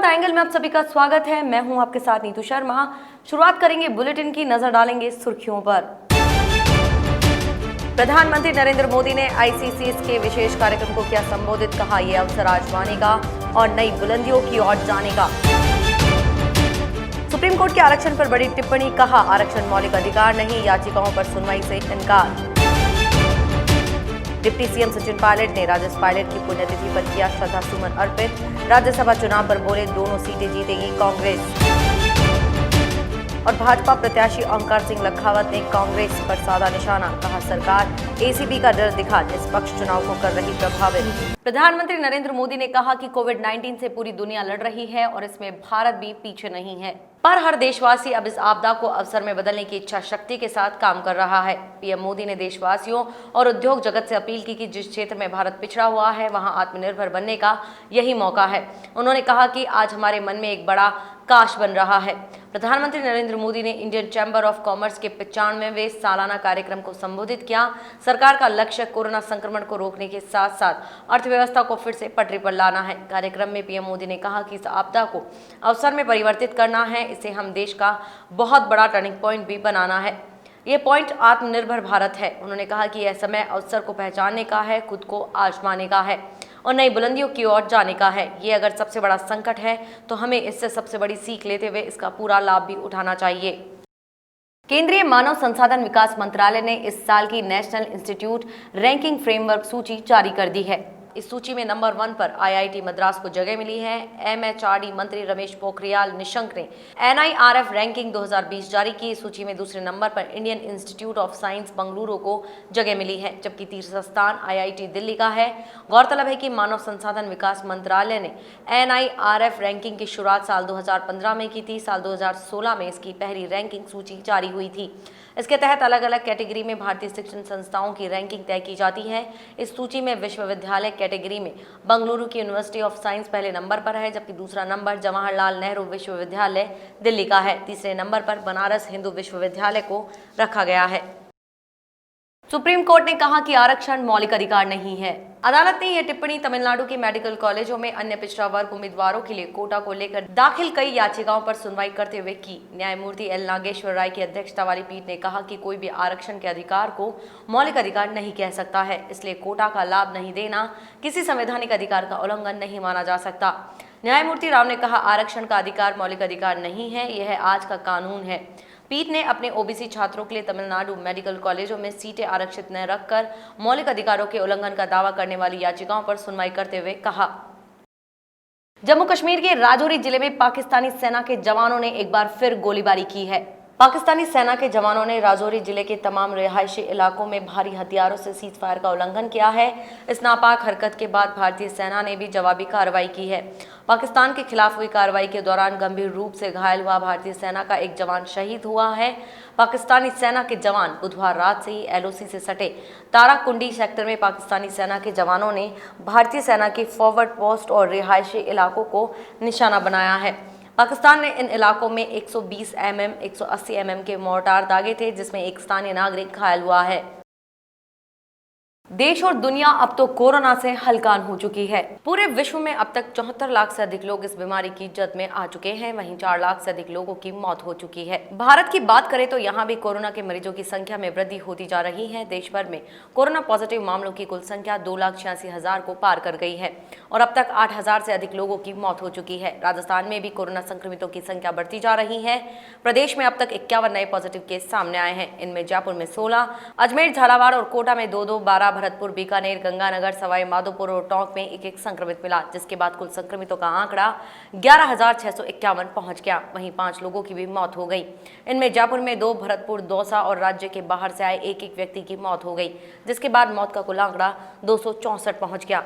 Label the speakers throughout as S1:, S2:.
S1: Angle में आप सभी का स्वागत है। मैं हूं आपके साथ नीतू शर्मा। शुरुआत करेंगे बुलेटिन की, नजर डालेंगे सुर्खियों पर। प्रधानमंत्री नरेंद्र मोदी ने आईसीसीएस के विशेष कार्यक्रम को किया संबोधित, कहा यह अवसर आजमाने का और नई बुलंदियों की ओर जाने का। सुप्रीम कोर्ट के आरक्षण पर बड़ी टिप्पणी, कहा आरक्षण मौलिक अधिकार नहीं, याचिकाओं पर सुनवाई से इनकार। डिप्टी सीएम सचिन पायलट ने राजेश पायलट की पुण्यतिथि पर किया श्रद्धा सुमन अर्पित। राज्यसभा चुनाव पर बोले दोनों सीटें जीतेगी कांग्रेस। और भाजपा प्रत्याशी ओंकार सिंह लखावत ने कांग्रेस पर साधा निशाना, कहा सरकार एसीबी का डर दिखा निष्पक्ष चुनाव को कर रही प्रभावित। प्रधानमंत्री नरेंद्र मोदी ने कहा कि कोविड-19 से पूरी दुनिया लड़ रही है और इसमें भारत भी पीछे नहीं है, पर हर देशवासी अब इस आपदा को अवसर में बदलने की इच्छा शक्ति के साथ काम कर रहा है। पीएम मोदी ने देशवासियों और उद्योग जगत से अपील की कि जिस क्षेत्र में भारत पिछड़ा हुआ है वहां आत्मनिर्भर बनने का यही मौका है। उन्होंने कहा कि आज हमारे मन में एक बड़ा काश बन रहा है। प्रधानमंत्री नरेंद्र मोदी ने इंडियन चैम्बर ऑफ कॉमर्स के 95वें सालाना कार्यक्रम को संबोधित किया। सरकार का लक्ष्य कोरोना संक्रमण को रोकने के साथ साथ अर्थव्यवस्था को फिर से पटरी पर लाना है। कार्यक्रम में पीएम मोदी ने कहा कि इस आपदा को अवसर में परिवर्तित करना है, इसे हम देश का बहुत बड़ा टर्निंग पॉइंट भी बनाना है। ये पॉइंट आत्मनिर्भर भारत है। उन्होंने कहा कि यह समय अवसर को पहचानने का है, खुद को आजमाने का है और नई बुलंदियों की ओर जाने का है। ये अगर सबसे बड़ा संकट है तो हमें इससे सबसे बड़ी सीख लेते हुए इसका पूरा लाभ भी उठाना चाहिए। केंद्रीय मानव संसाधन विकास मंत्रालय ने इस साल की नेशनल इंस्टीट्यूट रैंकिंग फ्रेमवर्क सूची जारी कर दी है। इस सूची में नंबर 1 पर आईआईटी मद्रास को जगह मिली है। एमएचआरडी मंत्री रमेश पोखरियाल निशंक ने एनआईआरएफ रैंकिंग 2020 जारी की। इस सूची में दूसरे नंबर पर Indian institute of science Bengaluru को जगह मिली है, जबकि तीसरा स्थान आईआईटी दिल्ली का है। गौरतलब है कि मानव संसाधन विकास मंत्रालय ने एनआईआरएफ रैंकिंग की शुरुआत साल 2015 में की थी। साल 2016 में इसकी पहली रैंकिंग सूची जारी हुई थी। इसके तहत अलग अलग कैटेगरी में भारतीय शिक्षण संस्थाओं की रैंकिंग तय की जाती है। इस सूची में विश्वविद्यालय कैटेगरी में बेंगलुरु की यूनिवर्सिटी ऑफ साइंस पहले नंबर पर है, जबकि दूसरा नंबर जवाहरलाल नेहरू विश्वविद्यालय दिल्ली का है। तीसरे नंबर पर बनारस हिंदू विश्वविद्यालय को रखा गया है। सुप्रीम कोर्ट ने कहा कि आरक्षण मौलिक अधिकार नहीं है। अदालत ने यह टिप्पणी तमिलनाडु के मेडिकल कॉलेजों में अन्य पिछड़ा वर्ग उम्मीदवारों के लिए कोटा को लेकर दाखिल कई याचिकाओं पर सुनवाई करते हुए की। न्यायमूर्ति एल नागेश्वर राय की अध्यक्षता वाली पीठ ने कहा कि कोई भी आरक्षण के अधिकार को मौलिक अधिकार नहीं कह सकता है, इसलिए कोटा का लाभ नहीं देना किसी संवैधानिक अधिकार का उल्लंघन नहीं माना जा सकता। न्यायमूर्ति राव ने कहा आरक्षण का अधिकार मौलिक अधिकार नहीं है, यह आज का कानून है। पीठ ने अपने ओबीसी छात्रों के लिए तमिलनाडु मेडिकल कॉलेजों में सीटें आरक्षित न रखकर मौलिक अधिकारों के उल्लंघन का दावा करने वाली याचिकाओं पर सुनवाई करते हुए कहा। जम्मू कश्मीर के राजौरी जिले में पाकिस्तानी सेना के जवानों ने एक बार फिर गोलीबारी की है। पाकिस्तानी सेना के जवानों ने राजौरी जिले के तमाम रिहायशी इलाकों में भारी हथियारों से सीज फायर का उल्लंघन किया है। इस नापाक हरकत के बाद भारतीय सेना ने भी जवाबी कार्रवाई की है। पाकिस्तान के खिलाफ हुई कार्रवाई के दौरान गंभीर रूप से घायल हुआ भारतीय सेना का एक जवान शहीद हुआ है। पाकिस्तानी सेना के जवान बुधवार रात से ही एलओसी से सटे ताराकुंडी सेक्टर में पाकिस्तानी सेना के जवानों ने भारतीय सेना के फॉरवर्ड पोस्ट और रिहायशी इलाकों को निशाना बनाया है। पाकिस्तान ने इन इलाकों में 120 mm, 180 mm के मोर्टार दागे थे, जिसमें एक स्थानीय नागरिक घायल हुआ है। देश और दुनिया अब तो कोरोना से हलकान हो चुकी है। पूरे विश्व में अब तक 74 लाख से अधिक लोग इस बीमारी की जद में आ चुके हैं, वहीं 4 लाख से अधिक लोगों की मौत हो चुकी है। भारत की बात करें तो यहाँ भी कोरोना के मरीजों की संख्या में वृद्धि होती जा रही है। देश भर में कोरोना पॉजिटिव मामलों की कुल संख्या 2,86,000 को पार कर गई है और अब तक 8,000 से अधिक लोगों की मौत हो चुकी है। राजस्थान में भी कोरोना संक्रमितों की संख्या बढ़ती जा रही है। प्रदेश में अब तक 51 नए पॉजिटिव केस सामने आए हैं। इनमें जयपुर में 16, अजमेर, झालावाड़ और कोटा में 2-2, 12, भरतपुर, बीकानेर, गंगानगर, सवाई माधोपुर और टोंक में एक संक्रमित मिला, जिसके बाद कुल संक्रमितों का आंकड़ा 11,651 पहुंच गया। वहीं 5 लोगों की भी मौत हो गई। इनमें जयपुर में 2, भरतपुर, दौसा और राज्य के बाहर से आए एक व्यक्ति की मौत हो गई, जिसके बाद मौत का कुल आंकड़ा 264 पहुंच गया।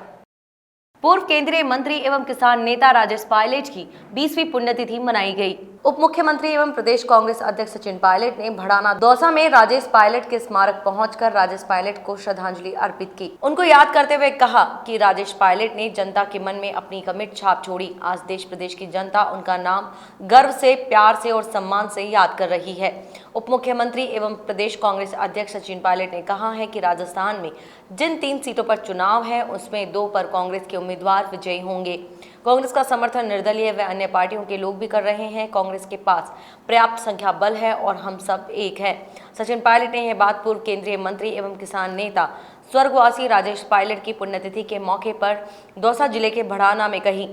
S1: पूर्व केंद्रीय मंत्री एवं किसान नेता राजेश पायलट की 20वीं पुण्यतिथि मनाई गई। उप मुख्यमंत्री एवं प्रदेश कांग्रेस अध्यक्ष सचिन पायलट ने भड़ाना दौसा में राजेश पायलट के स्मारक पहुंचकर राजेश पायलट को श्रद्धांजलि अर्पित की। उनको याद करते हुए कहा कि राजेश पायलट ने जनता के मन में अपनी अमिट छाप छोड़ी। आज देश प्रदेश की जनता उनका नाम गर्व से, प्यार से और सम्मान से याद कर रही है। उप मुख्यमंत्री एवं प्रदेश कांग्रेस अध्यक्ष सचिन पायलट ने कहा है कि राजस्थान में जिन 3 सीटों पर चुनाव है उसमें 2 पर कांग्रेस के उम्मीदवार विजयी होंगे। कांग्रेस का समर्थन निर्दलीय व अन्य पार्टियों के लोग भी कर रहे हैं। कांग्रेस के पास पर्याप्त संख्या बल है और हम सब एक है। सचिन पायलट ने यह बात पूर्व केंद्रीय मंत्री एवं किसान नेता स्वर्गवासी राजेश पायलट की पुण्यतिथि के मौके पर दौसा जिले के बढ़ाना में कही।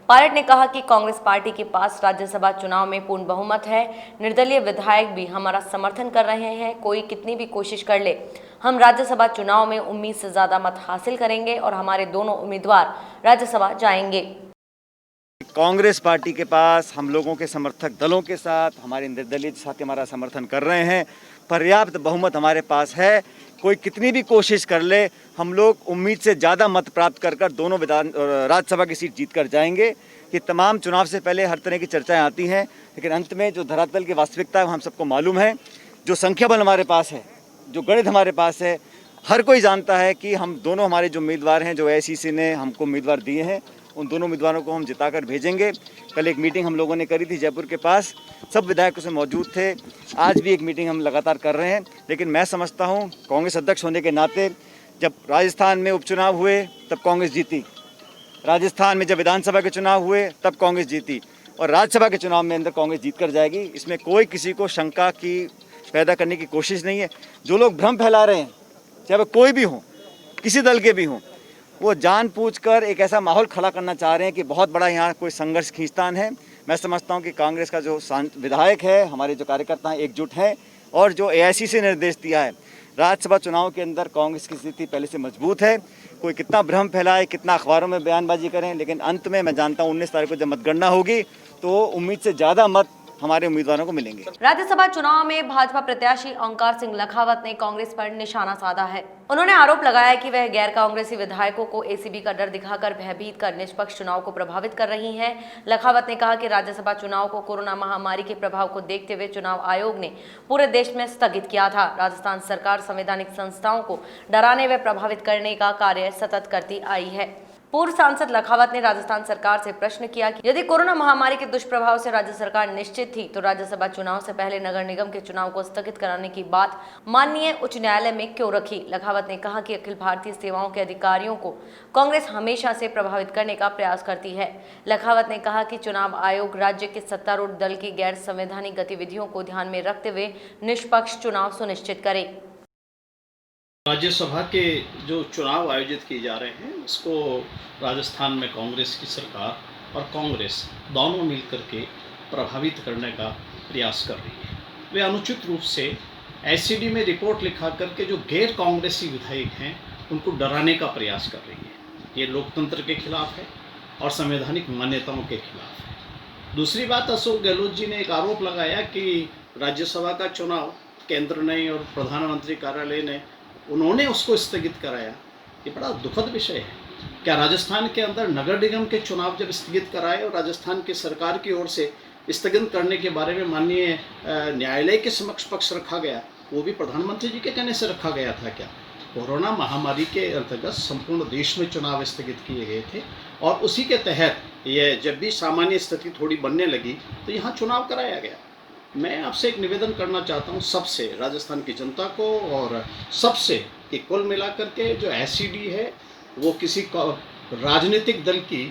S1: पायलट ने कहा कि कांग्रेस पार्टी के पास राज्यसभा चुनाव में पूर्ण बहुमत है। निर्दलीय विधायक भी हमारा समर्थन कर रहे हैं। कोई कितनी भी कोशिश कर ले, हम राज्यसभा चुनाव में उम्मीद से ज्यादा मत हासिल करेंगे और हमारे दोनों उम्मीदवार राज्यसभा जाएंगे।
S2: कांग्रेस पार्टी के पास हम लोगों के समर्थक दलों के साथ, हमारे निर्दलीय साथी हमारा समर्थन कर रहे हैं। पर्याप्त बहुमत हमारे पास है। कोई कितनी भी कोशिश कर ले, हम लोग उम्मीद से ज़्यादा मत प्राप्त कर दोनों राज्यसभा की सीट जीत कर जाएंगे। ये तमाम चुनाव से पहले हर तरह की चर्चाएं आती हैं, लेकिन अंत में जो धरातल की वास्तविकता है वो हम सबको मालूम है। जो संख्या बल हमारे पास है, जो गणित हमारे पास है, हर कोई जानता है कि हम दोनों हमारे जो उम्मीदवार हैं, जो AICC ने हमको उम्मीदवार दिए हैं, उन दोनों उम्मीदवारों को हम जिताकर भेजेंगे। कल एक मीटिंग हम लोगों ने करी थी जयपुर के पास, सब विधायक उसमें मौजूद थे। आज भी एक मीटिंग हम लगातार कर रहे हैं। लेकिन मैं समझता हूं कांग्रेस अध्यक्ष होने के नाते, जब राजस्थान में उपचुनाव हुए तब कांग्रेस जीती, राजस्थान में जब विधानसभा के चुनाव हुए तब कांग्रेस जीती, और राज्यसभा के चुनाव में अंदर कांग्रेस जीत कर जाएगी। इसमें कोई किसी को शंका की पैदा करने की कोशिश नहीं है। जो लोग भ्रम फैला रहे हैं, चाहे वह कोई भी हो, किसी दल के भी हों, वो जानबूझकर एक ऐसा माहौल खड़ा करना चाह रहे हैं कि बहुत बड़ा यहाँ कोई संघर्ष खींचतान है। मैं समझता हूँ कि कांग्रेस का जो विधायक है, हमारे जो कार्यकर्ता हैं, एकजुट हैं, और जो AICC ने निर्देश दिया है, राज्यसभा चुनाव के अंदर कांग्रेस की स्थिति पहले से मजबूत है। कोई कितना भ्रम फैलाए, कितना अखबारों में बयानबाजी करें, लेकिन अंत में मैं जानता हूँ 19 तारीख को जब मतगणना होगी तो उम्मीद से ज़्यादा मत हमारे उम्मीदवारों को मिलेंगे।
S1: राज्यसभा चुनाव में भाजपा प्रत्याशी ओंकार सिंह लखावत ने कांग्रेस पर निशाना साधा है। उन्होंने आरोप लगाया कि वह गैर कांग्रेसी विधायकों को ACB का डर दिखाकर भयभीत कर निष्पक्ष चुनाव को प्रभावित कर रही हैं। लखावत ने कहा कि राज्यसभा चुनाव को कोरोना महामारी के प्रभाव को देखते हुए चुनाव आयोग ने पूरे देश में स्थगित किया था। राजस्थान सरकार संवैधानिक संस्थाओं को डराने व प्रभावित करने का कार्य सतत करती आई है। पूर्व सांसद लखावत ने राजस्थान सरकार से प्रश्न किया कि यदि कोरोना महामारी के दुष्प्रभाव से राज्य सरकार निश्चित थी तो राज्यसभा चुनाव से पहले नगर निगम के चुनाव को स्थगित कराने की बात माननीय उच्च न्यायालय में क्यों रखी। लखावत ने कहा कि अखिल भारतीय सेवाओं के अधिकारियों को कांग्रेस हमेशा से प्रभावित करने का प्रयास करती है। लखावत ने कहा कि चुनाव आयोग राज्य के सत्तारूढ़ दल की गैर संवैधानिक गतिविधियों को ध्यान में रखते हुए निष्पक्ष चुनाव सुनिश्चित करे।
S3: राज्यसभा के जो चुनाव आयोजित किए जा रहे हैं उसको राजस्थान में कांग्रेस की सरकार और कांग्रेस दोनों मिलकर के प्रभावित करने का प्रयास कर रही है। वे अनुचित रूप से ACD में रिपोर्ट लिखा करके जो गैर कांग्रेसी विधायक हैं उनको डराने का प्रयास कर रही है। ये लोकतंत्र के खिलाफ है और संवैधानिक मान्यताओं के खिलाफ है। दूसरी बात, अशोक गहलोत जी ने एक आरोप लगाया कि राज्यसभा का चुनाव केंद्र ने और प्रधानमंत्री कार्यालय ने उन्होंने उसको स्थगित कराया। ये बड़ा दुखद विषय है। क्या राजस्थान के अंदर नगर निगम के चुनाव जब स्थगित कराए और राजस्थान की सरकार की ओर से स्थगित करने के बारे में माननीय न्यायालय के समक्ष पक्ष रखा गया, वो भी प्रधानमंत्री जी के कहने से रखा गया था क्या? कोरोना महामारी के अंतर्गत संपूर्ण देश में चुनाव स्थगित किए गए थे और उसी के तहत ये जब भी सामान्य स्थिति थोड़ी बनने लगी तो यहाँ चुनाव कराया गया। मैं आपसे एक निवेदन करना चाहता हूँ सबसे, राजस्थान की जनता को और सबसे, कि कुल मिलाकर के जो ACD है वो किसी राजनीतिक दल की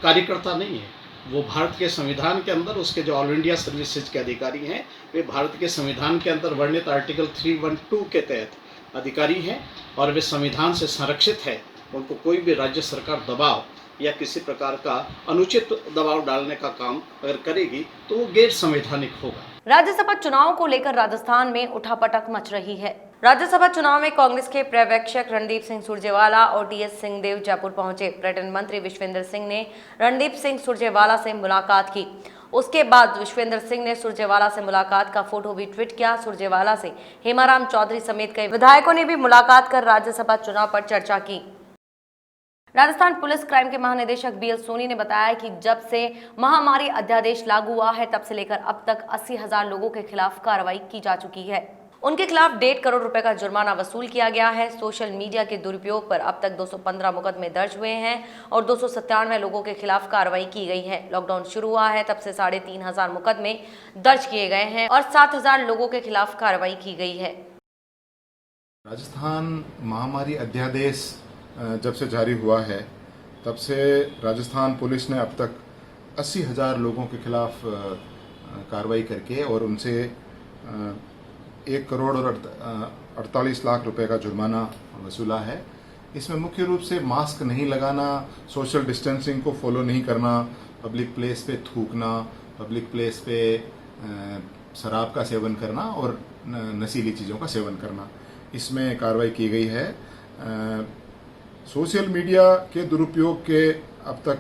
S3: कार्यकर्ता नहीं है। वो भारत के संविधान के अंदर उसके जो ऑल इंडिया सर्विसेज के अधिकारी हैं, वे भारत के संविधान के अंदर वर्णित आर्टिकल 312 के तहत अधिकारी हैं और वे संविधान से संरक्षित है। उनको कोई भी राज्य सरकार दबाव या किसी प्रकार का अनुचित दबाव डालने का काम अगर करेगी तो वो गैर संवैधानिक होगा।
S1: राज्यसभा चुनाव को लेकर राजस्थान में उठापटक मच रही है। राज्यसभा चुनाव में कांग्रेस के पर्यवेक्षक रणदीप सिंह सुरजेवाला और DS सिंहदेव जयपुर पहुंचे। पर्यटन मंत्री विश्वेंद्र सिंह ने रणदीप सिंह सुरजेवाला से मुलाकात की। उसके बाद विश्वेंद्र सिंह ने सुरजेवाला से मुलाकात का फोटो भी ट्वीट किया। सुरजेवाला से हेमाराम चौधरी समेत कई विधायकों ने भी मुलाकात कर राज्यसभा चुनाव पर चर्चा की। राजस्थान पुलिस क्राइम के महानिदेशक BL सोनी ने बताया कि जब से महामारी अध्यादेश लागू हुआ है तब से लेकर अब तक 80,000 लोगों के खिलाफ कार्रवाई की जा चुकी है। उनके खिलाफ 1.5 करोड़ रुपए का जुर्माना वसूल किया गया है। सोशल मीडिया के दुरुपयोग पर अब तक 215 मुकदमे दर्ज हुए हैं और 297 लोगों के खिलाफ कार्रवाई की गई है। लॉकडाउन शुरू हुआ है तब से 3,500 मुकदमे दर्ज किए गए हैं और 7,000 लोगों के खिलाफ कार्रवाई की गई है।
S4: राजस्थान महामारी अध्यादेश जब से जारी हुआ है तब से राजस्थान पुलिस ने अब तक 80,000 लोगों के खिलाफ कार्रवाई करके और उनसे 1 करोड़ और 48 लाख रुपए का जुर्माना वसूला है। इसमें मुख्य रूप से मास्क नहीं लगाना, सोशल डिस्टेंसिंग को फॉलो नहीं करना, पब्लिक प्लेस पे थूकना, पब्लिक प्लेस पे शराब का सेवन करना और नशीली चीज़ों का सेवन करना, इसमें कार्रवाई की गई है। सोशल मीडिया के दुरुपयोग के अब तक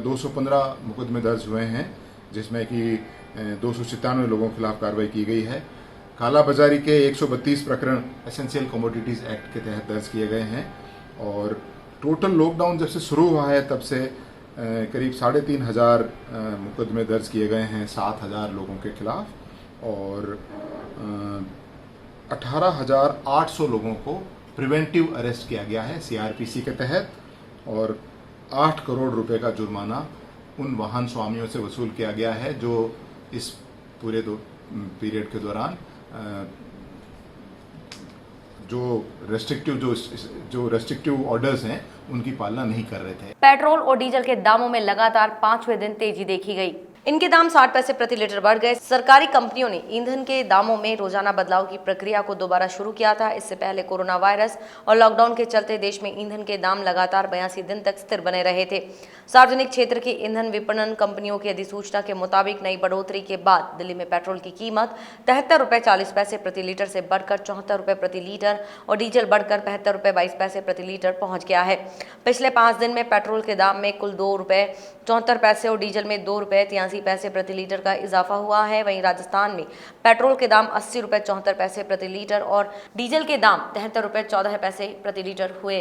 S4: 215 मुकदमे दर्ज हुए हैं, जिसमें कि 297 लोगों के खिलाफ कार्रवाई की गई है। कालाबाजारी के 132 प्रकरण एसेंशियल कमोडिटीज़ एक्ट के तहत दर्ज किए गए हैं और टोटल लॉकडाउन जब से शुरू हुआ है तब से करीब 3,500 मुकदमे दर्ज किए गए हैं 7,000 लोगों के खिलाफ और 18,800 लोगों को प्रिवेंटिव अरेस्ट किया गया है सीआरपीसी के तहत और 8 करोड़ रुपए का जुर्माना उन वाहन स्वामियों से वसूल किया गया है जो इस पूरे पीरियड के दौरान जो रेस्ट्रिक्टिव ऑर्डर्स हैं उनकी पालना नहीं कर रहे थे।
S1: पेट्रोल और डीजल के दामों में लगातार 5वें दिन तेजी देखी गई। इनके दाम 60 पैसे प्रति लीटर बढ़ गए। सरकारी कंपनियों ने ईंधन के दामों में रोजाना बदलाव की प्रक्रिया को दोबारा शुरू किया था। इससे पहले कोरोना वायरस और लॉकडाउन के चलते देश में ईंधन के दाम लगातार 82 दिन तक स्थिर बने रहे थे। सार्वजनिक क्षेत्र की ईंधन विपणन कंपनियों की अधिसूचना के मुताबिक नई बढ़ोतरी के बाद दिल्ली में पेट्रोल की कीमत 73 रुपए 40 पैसे प्रति लीटर से बढ़कर 74 रुपए प्रति लीटर और डीजल बढ़कर 75 रुपए 22 पैसे प्रति लीटर पहुंच गया है। पिछले 5 दिन में पेट्रोल के दाम में कुल 2 रुपए 74 पैसे और डीजल में 2 रुपए 83 पैसे प्रति लीटर का इजाफा हुआ है। वहीं राजस्थान में पेट्रोल के दाम 80 रुपए 74 पैसे प्रति लीटर और डीजल के दाम 73 रुपए 14 पैसे प्रति लीटर हुए।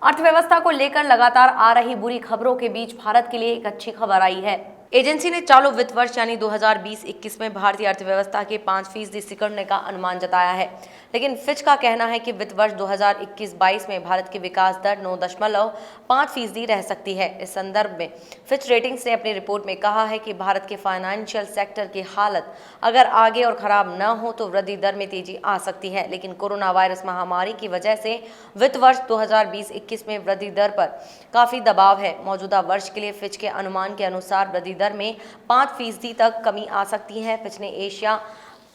S1: अर्थव्यवस्था को लेकर लगातार आ रही बुरी खबरों के बीच भारत के लिए एक अच्छी खबर आई है। एजेंसी ने चालू वित्त वर्ष यानी 2020-21 में भारतीय अर्थव्यवस्था के 5% सिकुड़ने का अनुमान जताया है, लेकिन फिच का कहना है कि वित्त वर्ष 2021-22 में भारत की विकास दर 9.5% रह सकती है। इस संदर्भ में फिच रेटिंग्स ने अपनी रिपोर्ट में कहा है कि भारत के फाइनेंशियल सेक्टर की हालत अगर आगे और खराब न हो तो वृद्धि दर में तेजी आ सकती है, लेकिन कोरोना वायरस महामारी की वजह से वित्त वर्ष 2020-21 में वृद्धि दर पर काफी दबाव है। मौजूदा वर्ष के लिए फिच के अनुमान के अनुसार वृद्धि दर में 5% तक कमी आ सकती है। फिच ने Asia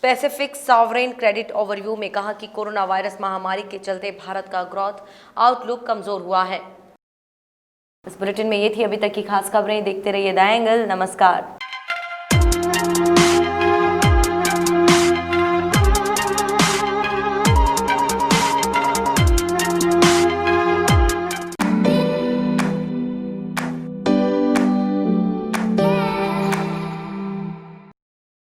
S1: Pacific sovereign credit overview में कहा कि कोरोना वायरस महामारी के चलते भारत का ग्रोथ आउटलुक कमजोर हुआ है। इस बुलेटिन में ये थी अभी तक की खास खबरें। देखते रहिए द एंगल। नमस्कार।